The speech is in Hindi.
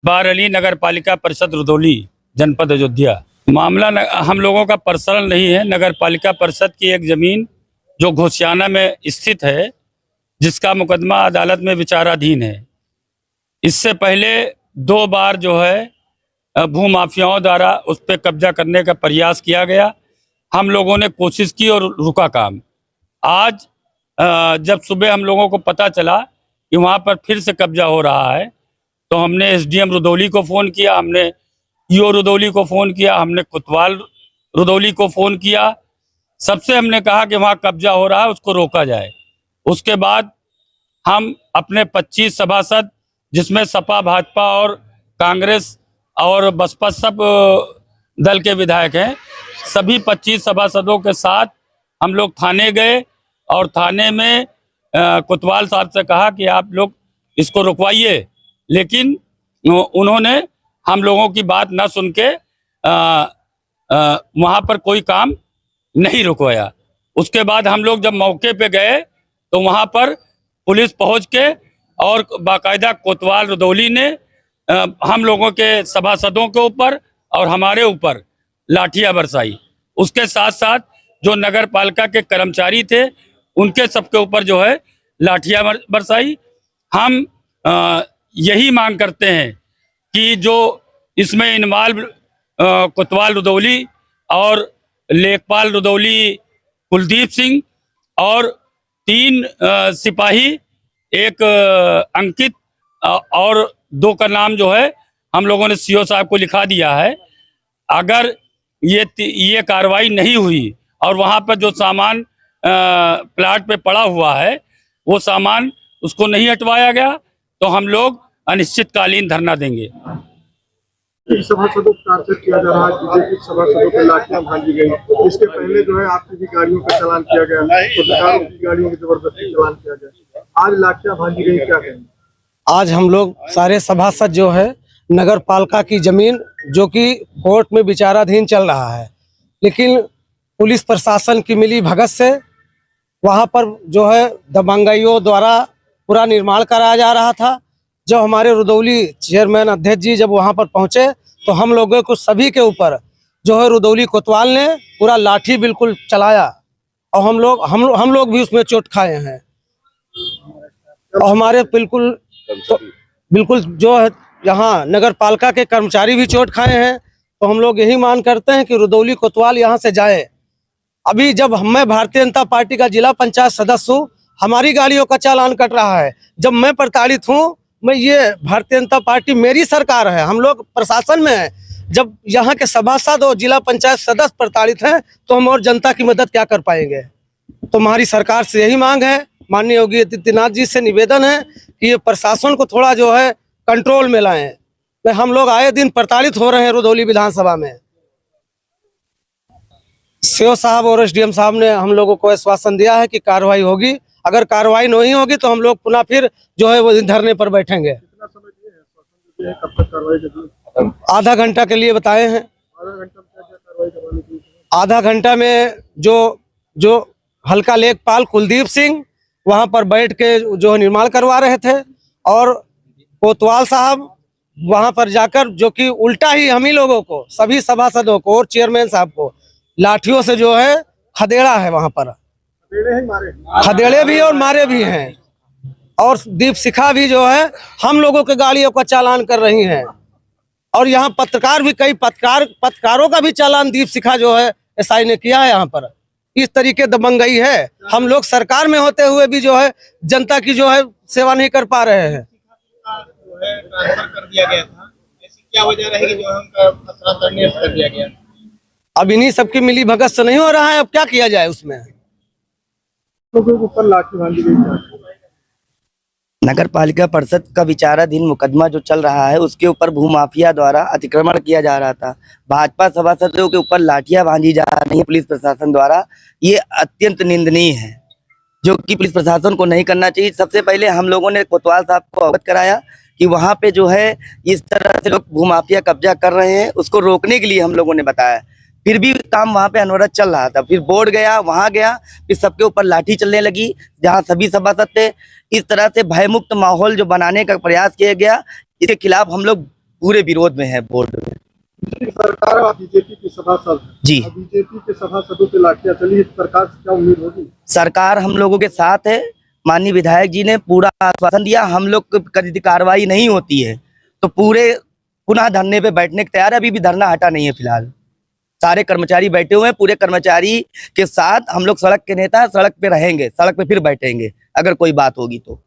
बारअली नगर पालिका परिषद रुदौली जनपद अयोध्या। मामला हम लोगों का पर्सनल नहीं है। नगर पालिका परिषद की एक जमीन जो घोसियाना में स्थित है, जिसका मुकदमा अदालत में विचाराधीन है। इससे पहले 2 बार जो है भूमाफियाओं द्वारा उस पर कब्जा करने का प्रयास किया गया। हम लोगों ने कोशिश की और रुका काम। आज जब सुबह हम लोगों को पता चला कि वहाँ पर फिर से कब्जा हो रहा है, तो हमने एसडीएम रुदौली को फ़ोन किया, हमने ईओ रुदौली को फ़ोन किया, हमने कोतवाल रुदौली को फ़ोन किया। सबसे हमने कहा कि वहाँ कब्जा हो रहा है, उसको रोका जाए। उसके बाद हम अपने 25 सभासद, जिसमें सपा, भाजपा और कांग्रेस और बसपा सब दल के विधायक हैं, सभी 25 सभासदों के साथ हम लोग थाने गए और थाने में कोतवाल साहब से कहा कि आप लोग इसको रुकवाइए, लेकिन उन्होंने हम लोगों की बात न सुन के वहाँ पर कोई काम नहीं रुकवाया। उसके बाद हम लोग जब मौके पे गए तो वहाँ पर पुलिस पहुँच के और बाकायदा कोतवाल रुदौली ने हम लोगों के सभासदों के ऊपर और हमारे ऊपर लाठियाँ बरसाई। उसके साथ साथ जो नगर पालिका के कर्मचारी थे, उनके सबके ऊपर जो है लाठियाँ बरसाई। हम यही मांग करते हैं कि जो इसमें इन्वॉल्व कोतवाल रुदौली और लेखपाल रुदौली कुलदीप सिंह और 3 सिपाही, एक अंकित और 2 का नाम जो है हम लोगों ने सीओ साहब को लिखा दिया है। अगर ये कार्रवाई नहीं हुई और वहाँ पर जो सामान प्लाट पे पड़ा हुआ है वो सामान उसको नहीं हटवाया गया, तो हम लोग अनिश्चितकालीन धरना देंगे। सभासदों को टारगेट किया जा रहा है, सभासदों को लाठियां भांजी गई। इसके पहले जो है आपकी भी गाड़ियों का चालान किया गया, पत्रकारों की गाड़ियों की जबरदस्ती चालान किया गया। आज लाठियां भांजी गई, क्या कहेंगे? आज हम लोग सारे सभासद जो है नगर पालिका की जमीन जो कि कोर्ट में विचाराधीन चल रहा है, लेकिन पुलिस प्रशासन की मिली भगत से वहाँ पर जो है दबंगाइयों द्वारा पूरा निर्माण कराया जा रहा था। जब हमारे रुदौली चेयरमैन अध्यक्ष जी जब वहाँ पर पहुँचे तो हम लोगों को सभी के ऊपर जो है रुदौली कोतवाल ने पूरा लाठी बिल्कुल चलाया और हम लोग भी उसमें चोट खाए हैं। और हमारे बिल्कुल जो है यहाँ नगर पालिका के कर्मचारी भी चोट खाए हैं। तो हम लोग यही मांग करते हैं कि रुदौली कोतवाल यहाँ से जाए। अभी जब मैं भारतीय जनता पार्टी का जिला पंचायत सदस्य हूँ, हमारी गाड़ियों का चालान कट रहा है। जब मैं प्रताड़ित हूँ, मैं ये भारतीय जनता पार्टी मेरी सरकार है, हम लोग प्रशासन में हैं। जब यहाँ के सभासद और जिला पंचायत सदस्य प्रताड़ित हैं तो हम और जनता की मदद क्या कर पाएंगे। तो हमारी सरकार से यही मांग है, माननीय योगी आदित्यनाथ जी से निवेदन है कि ये प्रशासन को थोड़ा जो है कंट्रोल में लाएं। हम लोग आए दिन प्रताड़ित हो रहे हैं रुदौली विधानसभा में। सीओ साहब और एसडीएम साहब ने हम लोगों को आश्वासन दिया है कि कार्रवाई होगी। अगर कार्रवाई नहीं होगी तो हम लोग पुनः फिर जो है वो धरने पर बैठेंगे। कितना समय दिए हैं, कब तक कार्रवाई करनी? आधा घंटा के लिए बताए हैं। आधा घंटा में क्या कार्रवाई करवानी चाहिए? आधा घंटा में जो हल्का लेखपाल कुलदीप सिंह वहां पर बैठ के जो निर्माण करवा रहे थे और कोतवाल साहब वहां पर जाकर जो कि उल्टा ही हम ही लोगों को, सभी सभासदों को और चेयरमैन साहब को लाठियों से जो है खदेड़ा है। वहां पर खदेड़े भी और मारे भी हैं। और दीप शिखा भी जो है हम लोगों के गाड़ियों का चालान कर रही हैं। और यहाँ पत्रकार भी, कई पत्रकारों का भी चालान दीप शिखा जो है एसआई ने किया है। यहाँ पर इस तरीके दबंगई है। हम लोग सरकार में होते हुए भी जो है जनता की जो है सेवा नहीं कर पा रहे हैं। ट्रांसफर कर दिया गया था, ऐसी क्या वजह रहेगी जो उनका कर दिया गया? अब इन्हीं सबकी मिली भगत से नहीं हो रहा है, अब क्या किया जाए उसमें। लोगों के ऊपर लाठी भांजी गई। नगर पालिका परिषद का विचाराधीन मुकदमा जो चल रहा है उसके ऊपर भूमाफिया द्वारा अतिक्रमण किया जा रहा था। भाजपा सभासदों के ऊपर लाठियां भांजी जा रही है पुलिस प्रशासन द्वारा। ये अत्यंत निंदनीय है, जो कि पुलिस प्रशासन को नहीं करना चाहिए। सबसे पहले हम लोगों ने कोतवाल साहब को अवगत कराया कि वहाँ पे जो है इस तरह से लोग भूमाफिया कब्जा कर रहे हैं, उसको रोकने के लिए हम लोगों ने बताया। फिर भी काम वहाँ पे अनवरत चल रहा था। फिर बोर्ड गया, वहाँ गया, फिर सबके ऊपर लाठी चलने लगी जहाँ सभी सभासद थे। इस तरह से भयमुक्त माहौल जो बनाने का प्रयास किया गया, इसके खिलाफ हम लोग पूरे विरोध में है बोर्ड में। सरकार और बीजेपी के सभासद जी। बीजेपी के सभासदों पे लाठियां चली है, सरकार से क्या उम्मीद होगी? सरकार हम लोगों के साथ है। माननीय विधायक जी ने पूरा आश्वासन दिया, हम लोग को यदि कार्रवाई नहीं होती है तो पूरे पुनः धरने पे बैठने के तैयार है। अभी भी धरना हटा नहीं है फिलहाल, सारे कर्मचारी बैठे हुए हैं। पूरे कर्मचारी के साथ हम लोग सड़क के नेता सड़क पे रहेंगे, सड़क पे फिर बैठेंगे अगर कोई बात होगी तो।